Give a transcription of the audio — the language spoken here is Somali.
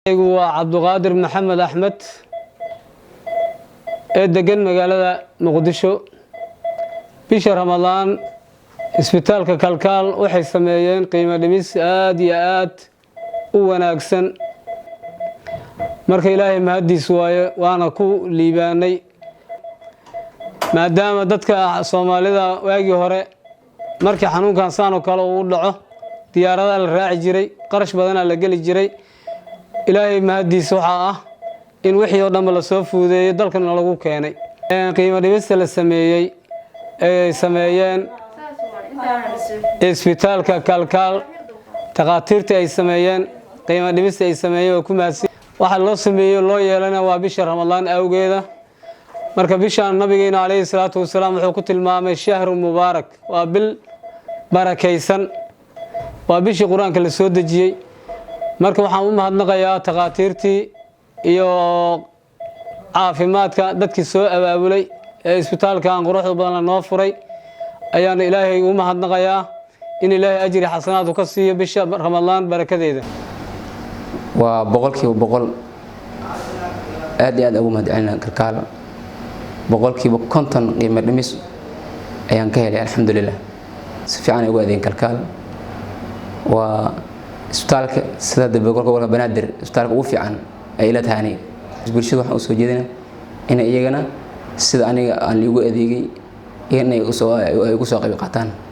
waa Cabduqaadir Maxamed Axmed ee degan magaalada Muqdisho. bisha Ramadaan isbitaalka Kalkaal waxay sameeyeen qiimo dhimis aad iyo aad u wanaagsan. marka Ilaahay mahadiis waaye waana ku liibaanay maadaama dadka Soomaalida waagi hore markii xanuunkan saan kale uu dhaco diyaarada la raaci jiray qarash badan la gali jiray. Ilaahay mahadiis waxa ah in wixii oo dhan la soo fuudeeyay dalkan lagu keenay. qiimo dhimista la sameeyay ay sameeyeen isbitaalka Kalkaal taqaatiirta ay sameeyeen qiimo dhimista ay sameeyeen ku maasi waxa loo sameeyo loo yeelana waa bisha Ramadaan awgeeda. marka bisha nabigeena kaleey salaatu wasalaam wuxuu ku tilmaamay shahru mubaarak waa bil barakaysan waa bishii quraanka la soo dejiyay. marka waxaan u mahadnaqayaa taqaatiirtii iyo caafimaadka dadkii soo abaabulay ee isbitaalkan quruxda badan noo furay ayaan Ilaahay u mahadnaqayaa in Ilaahay ajri xasanaad ka siiyo bisha Ramadaan barakadeeda. waa boqolkiiba boqol aad iyo aad ugu mahadcelinaa Kalkaal boqolkiiba 50 qiimo dhimis ayaan ka helay alxamdulillah. si fiican ugu adeegay Kalkaal waa isbitaalka sida gobolka Banaadir isbitaalka ugu fiican ay ila tahay bulshada waxa uu soo jeedina in iyagana sida aniga aan liigu adeegay inay u soo qayb qaataan.